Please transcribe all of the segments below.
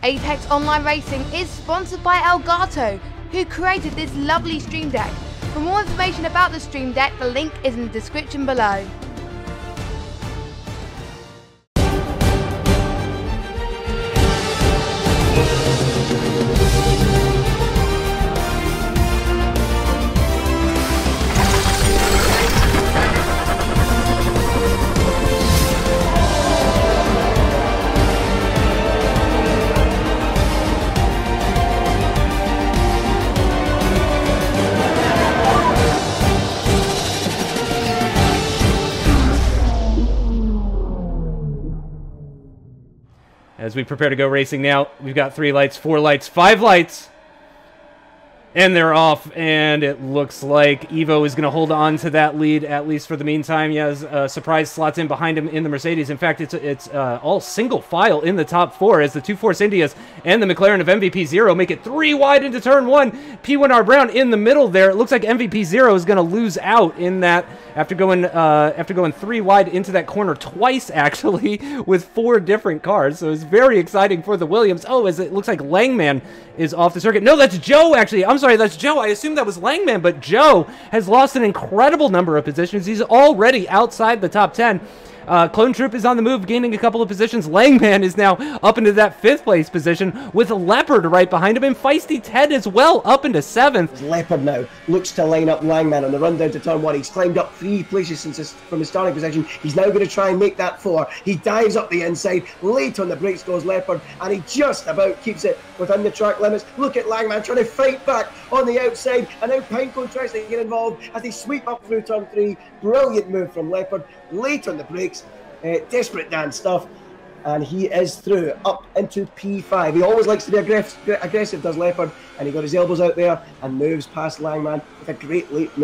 Apex Online Racing is sponsored by Elgato, who created this lovely Stream Deck. For more information about the Stream Deck, the link is in the description below. As we prepare to go racing now, we've got 3 lights, 4 lights, 5 lights. And they're off, and it looks like Evo is going to hold on to that lead, at least for the meantime. He has a surprise slots in behind him in the Mercedes. In fact, it's all single file in the top 4 as the 2 Force Indias and the McLaren of MVP0 make it 3 wide into turn 1. P1R Brown in the middle there. It looks like MVP0 is going to lose out in that after going 3 wide into that corner twice, actually, with 4 different cars. So it's very exciting for the Williams. Oh, as it looks like Langman is off the circuit. No, that's Joe, actually. I'm sorry, that's Joe. I assumed that was Langman, but Joe has lost an incredible number of positions. He's already outside the top 10. Clone Troop is on the move, gaining a couple of positions. Langman is now up into that 5th place position with Leopard right behind him, and Feisty Ted as well up into 7th. Leopard now looks to line up Langman on the run down to turn 1. He's climbed up 3 places from his starting position. He's now going to try and make that 4. He dives up the inside. Late on the brakes goes Leopard, and he just about keeps it within the track limits. Look at Langman trying to fight back on the outside, and now Pinecone tries to get involved as they sweep up through turn 3. Brilliant move from Leopard. Late on the brakes. Desperate Dan stuff, and he is through up into P5. He always likes to be aggressive, does Leopard, and he got his elbows out there and moves past Langman with a great late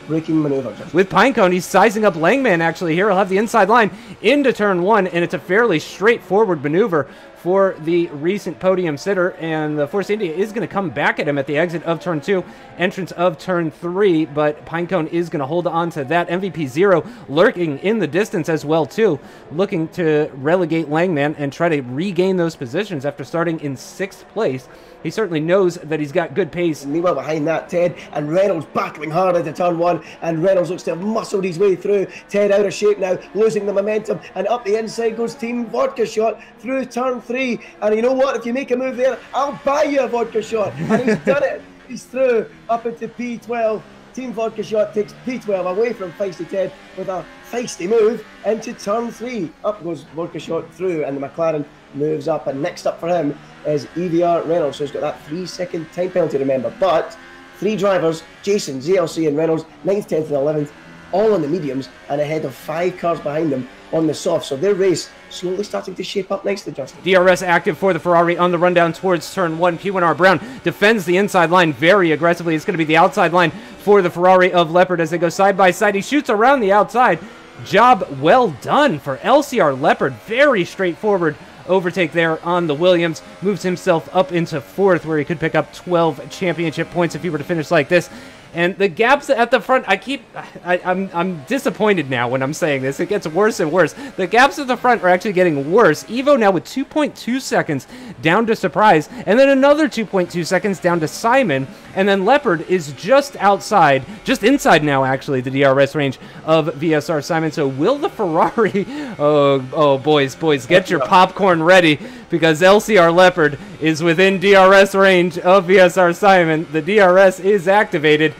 braking maneuver. With Pinecone, he's sizing up Langman actually here. He'll have the inside line into turn 1, and it's a fairly straightforward maneuver for the recent podium sitter, and the Force India is going to come back at him at the exit of turn 2, entrance of turn 3, but Pinecone is going to hold on to that. MVP0 lurking in the distance as well too, looking to relegate Langman and try to regain those positions after starting in 6th place. He certainly knows that he's got good pace. Meanwhile, behind that, Ted and Reynolds battling hard into turn 1, and Reynolds looks to have muscled his way through. Ted out of shape now, losing the momentum, and up the inside goes Team Vodka Shot through turn 3. And you know what? If you make a move there, I'll buy you a Vodka Shot. And he's done it. He's through up into P12. Team Vodka Shot takes P12 away from Feisty Ted with a feisty move into turn 3. Up goes Vodka Shot through, and the McLaren moves up, and next up for him is EVR Reynolds, so he's got that 3-second time penalty, remember. But 3 drivers, Jason, ZLC and Reynolds, 9th, 10th and 11th, all on the mediums, and ahead of 5 cars behind them on the soft. So their race slowly starting to shape up nicely, Justin. DRS active for the Ferrari on the rundown towards turn 1. P1R Brown defends the inside line very aggressively. It's going to be the outside line for the Ferrari of Leopard as they go side by side. He shoots around the outside. Job well done for LCR Leopard. Very straightforward overtake there on the Williams. Moves himself up into 4th, where he could pick up 12 championship points if he were to finish like this. And the gaps at the front, I'm disappointed now when I'm saying this. It gets worse and worse. The gaps at the front are actually getting worse. Evo now with 2.2 seconds down to Surprise, and then another 2.2 seconds down to Simon, and then Leopard is just outside, just inside now actually, the DRS range of VSR Simon. So will the Ferrari, oh boys, get your popcorn ready, because LCR Leopard is within DRS range of VSR Simon. The DRS is activated,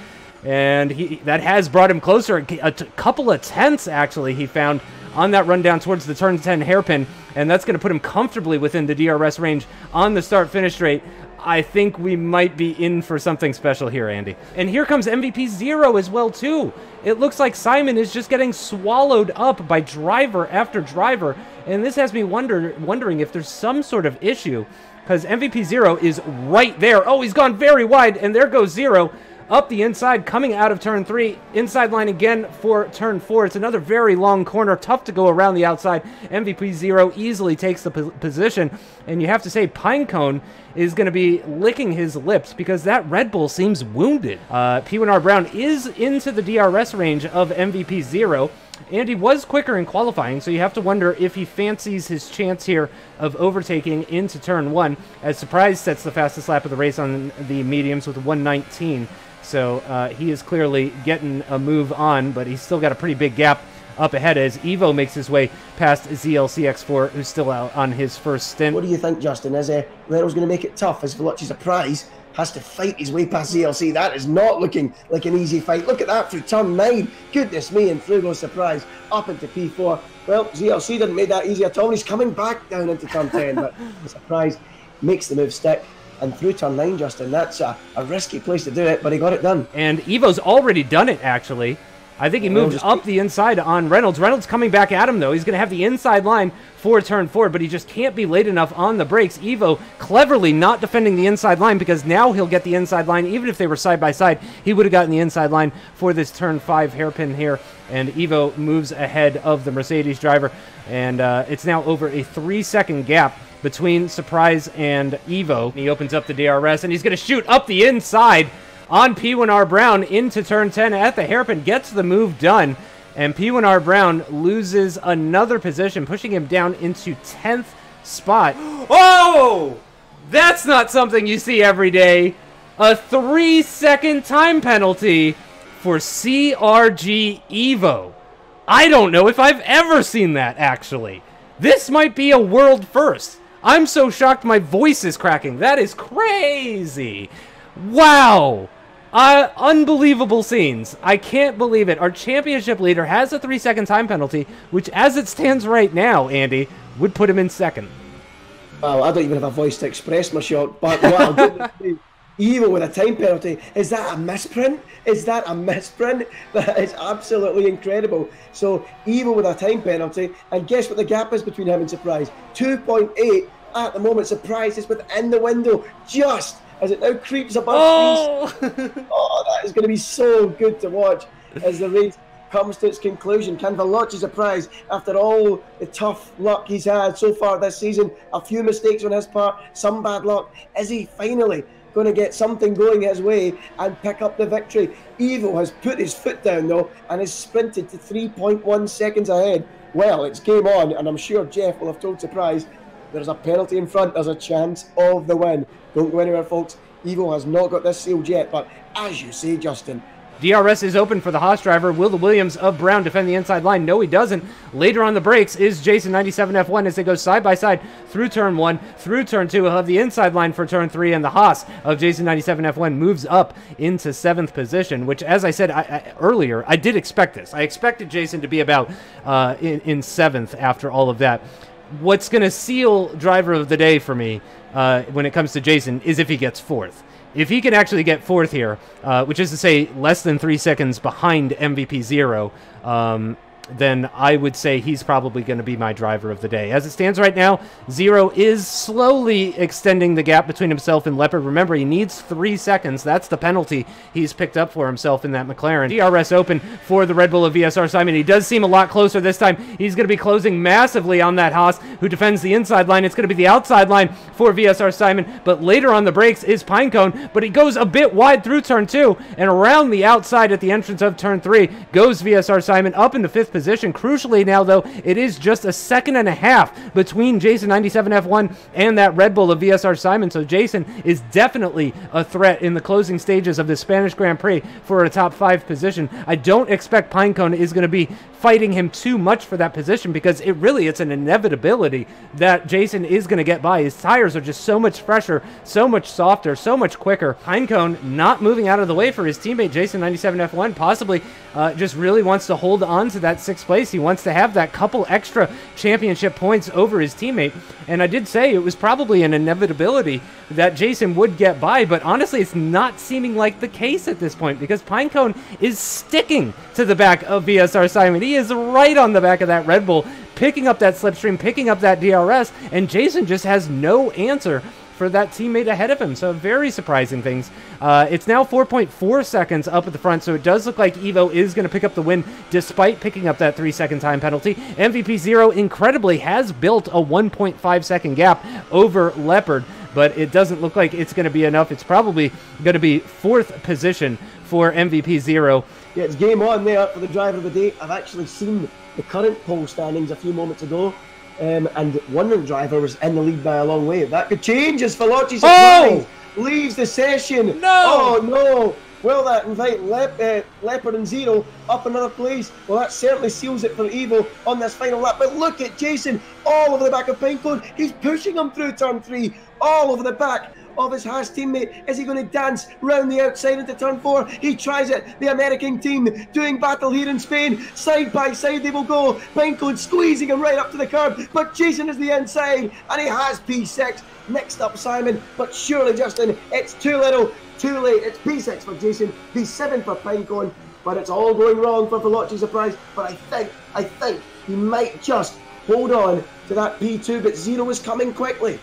and that has brought him closer. A couple of tenths, actually, he found on that run down towards the turn 10 hairpin, and that's going to put him comfortably within the DRS range on the start-finish straight. I think we might be in for something special here, Andy. And here comes MVP0 as well, too. It looks like Simon is just getting swallowed up by driver after driver, and this has me wondering if there's some sort of issue, because MVP0 is right there. Oh, he's gone very wide, and there goes 0. Up the inside, coming out of turn 3, inside line again for turn 4. It's another very long corner, tough to go around the outside. MVP0 easily takes the position, and you have to say Pinecone is going to be licking his lips because that Red Bull seems wounded. P1R Brown is into the DRS range of MVP0. and he was quicker in qualifying, so you have to wonder if he fancies his chance here of overtaking into turn 1, as Surprise sets the fastest lap of the race on the mediums with 1:19. So he is clearly getting a move on, but he's still got a pretty big gap up ahead as Evo makes his way past ZLCX4, who's still out on his first stint. What do you think, Justin? Is Renault's going to make it tough as Veloci Surprise has to fight his way past ZLC? That is not looking like an easy fight. Look at that through turn 9. Goodness me, and through goes Surprise up into P4. Well, ZLC didn't make that easy at all. He's coming back down into turn 10, but Surprise makes the move stick. And through turn 9, Justin, that's a risky place to do it, but he got it done. And Evo's already done it, actually. I think he moved up the inside on Reynolds. Reynolds coming back at him, though. He's going to have the inside line for turn 4, but he just can't be late enough on the brakes. Evo cleverly not defending the inside line, because now he'll get the inside line. Even if they were side by side, he would have gotten the inside line for this turn 5 hairpin here. And Evo moves ahead of the Mercedes driver. And it's now over a 3-second gap between Surprise and Evo. He opens up the DRS, and he's going to shoot up the inside on P1R Brown into turn 10 at the hairpin, gets the move done, and P1R Brown loses another position, pushing him down into 10th spot. Oh! That's not something you see every day. A 3-second time penalty for CRG Evo. I don't know if I've ever seen that, actually. This might be a world first. I'm so shocked my voice is cracking. That is crazy. Wow. Unbelievable scenes. I can't believe it. Our championship leader has a 3-second time penalty, which as it stands right now, Andy, would put him in second. Well, I don't even have a voice to express my shock, but wow, goodness me. Evo with a time penalty. Is that a misprint? Is that a misprint? That is absolutely incredible. So Evo with a time penalty, and guess what the gap is between him and Surprise? 2.8 at the moment. Surprise is within the window, just as it now creeps above 3. Oh, that is going to be so good to watch as the race comes to its conclusion. Can Veloci Surprise, after all the tough luck he's had so far this season, a few mistakes on his part, some bad luck, is he finally going to get something going his way and pick up the victory? Evo has put his foot down though and has sprinted to 3.1 seconds ahead. Well, it's game on, and I'm sure Jeff will have told Surprise there's a penalty in front, there's a chance of the win. Don't go anywhere, folks. Evo has not got this sealed yet, but as you say, Justin, DRS is open for the Haas driver. Will the Williams of Brown defend the inside line? No, he doesn't. Later on the brakes is Jason 97F1 as they go side by side through turn 1, through turn 2. He'll have the inside line for turn 3, and the Haas of Jason 97F1 moves up into 7th position, which, as I said earlier, I did expect this. I expected Jason to be about in 7th after all of that. What's going to seal driver of the day for me when it comes to Jason is if he gets 4th. If he can actually get 4th here, which is to say less than 3 seconds behind MVP 0, then I would say he's probably going to be my driver of the day. As it stands right now, 0 is slowly extending the gap between himself and Leopard. Remember, he needs 3 seconds. That's the penalty he's picked up for himself in that McLaren. DRS open for the Red Bull of VSR Simon. He does seem a lot closer this time. He's going to be closing massively on that Haas, who defends the inside line. It's going to be the outside line for VSR Simon, but later on the brakes is Pinecone, but he goes a bit wide through turn 2, and around the outside at the entrance of turn 3 goes VSR Simon up into 5th position. Crucially now, though, it is just a 1.5 seconds between Jason 97F1 and that Red Bull of VSR Simon, so Jason is definitely a threat in the closing stages of the Spanish Grand Prix for a top 5 position. I don't expect Pinecone is going to be fighting him too much for that position, because it's an inevitability that Jason is going to get by. His tires are just so much fresher, so much softer, so much quicker. Pinecone not moving out of the way for his teammate Jason 97F1, possibly just really wants to hold on to that 6th place. He wants to have that couple extra championship points over his teammate, and I did say it was probably an inevitability that Jason would get by, but honestly it's not seeming like the case at this point, because Pinecone is sticking to the back of VSR Simon. He is right on the back of that Red Bull, picking up that slipstream, picking up that DRS, and Jason just has no answer for that teammate ahead of him. So very surprising things. It's now 4.4 seconds up at the front, so it does look like Evo is going to pick up the win despite picking up that 3-second time penalty. MVP 0 incredibly has built a 1.5 second gap over Leopard. but it doesn't look like it's going to be enough. It's probably going to be 4th position for MVP Zero. Yeah, it's game on there for the driver of the day. I've actually seen the current poll standings a few moments ago, and one of the driver was in the lead by a long way. That could change as Veloci surprise leaves the session. No! Oh no! Will that invite Leopard and Zero up another place? Well, that certainly seals it for Evo on this final lap. But look at Jason all over the back of Pinecone. He's pushing him through turn 3, all over the back of his Haas teammate. Is he going to dance round the outside into turn 4? He tries it. The American team doing battle here in Spain. Side by side they will go. Pinecone squeezing him right up to the curb. But Jason is the inside, and he has P6. Next up, Simon. But surely, Justin, it's too little, too late. It's P6 for Jason, P7 for Pinecone. But it's all going wrong for Veloci surprise. But I think he might just hold on to that P2. But Zero is coming quickly.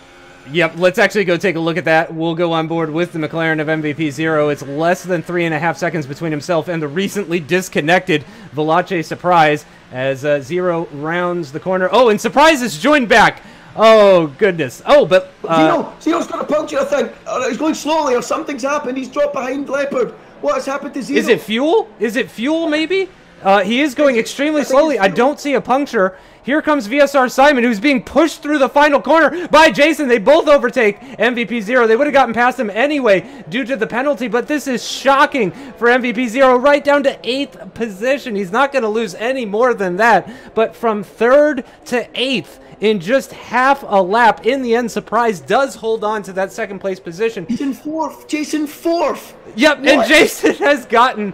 Yep, let's actually go take a look at that. We'll go on board with the McLaren of MVP Zero. It's less than 3.5 seconds between himself and the recently disconnected Veloci surprise as Zero rounds the corner. Oh, and Surprise is joined back. Oh, goodness. Oh, but... Zero's got a puncture, I think. He's going slowly or something's happened. He's dropped behind Leopard. What has happened to Zero? Is it fuel? Is it fuel, maybe? He is going extremely slowly. I don't see a puncture. Here comes VSR Simon, who's being pushed through the final corner by Jason. They both overtake MVP Zero. They would have gotten past him anyway due to the penalty, but this is shocking for MVP Zero, right down to 8th position. He's not going to lose any more than that, but from 3rd to 8th in just half a lap. In the end, Surprise does hold on to that 2nd place position. He's in 4th. Jason 4th. Yep, and Jason has gotten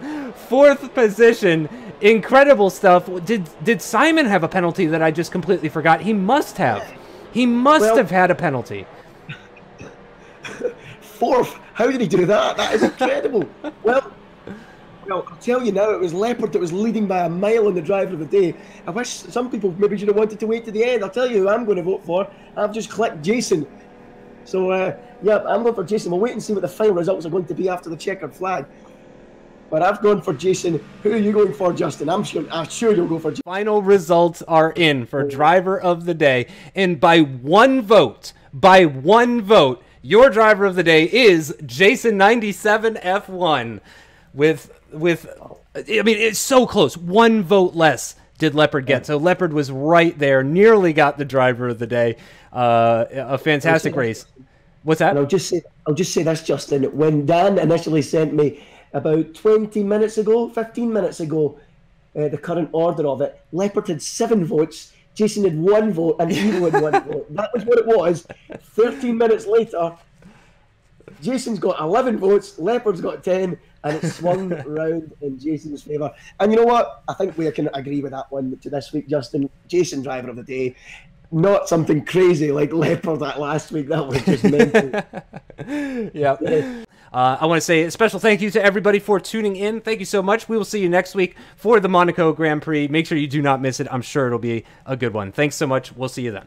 4th position. Incredible stuff. Did Simon have a penalty that I just completely forgot? He must have. He must have had a penalty. 4th. How did he do that? That is incredible. Well, I'll tell you now, it was Leopard that was leading by a mile on the driver of the day. I wish some people maybe should have wanted to wait to the end. I'll tell you who I'm going to vote for. I've just clicked Jason. So, yeah, I'm going for Jason. We'll wait and see what the final results are going to be after the checkered flag. But I've gone for Jason. Who are you going for, Justin? I'm sure you'll go for Jason. Final results are in for driver of the day. And by one vote, your driver of the day is Jason97F1 with I mean, it's so close. 1 vote less did Leopard get. So Leopard was right there, nearly got the driver of the day. A fantastic race. What's that? And I'll just say this, Justin. When Dan initially sent me about 20 minutes ago, 15 minutes ago, the current order of it, Leopard had 7 votes, Jason had 1 vote, and Evo had 1 vote. That was what it was. 13 minutes later, Jason's got 11 votes, Leopard's got 10, and it swung round in Jason's favour. And you know what? I think we can agree with that one to this week, Justin. Jason, driver of the day. Not something crazy like Leopard that last week. That was just mental. Yeah. I want to say a special thank you to everybody for tuning in. Thank you so much. We will see you next week for the Monaco Grand Prix. Make sure you do not miss it. I'm sure it'll be a good one. Thanks so much. We'll see you then.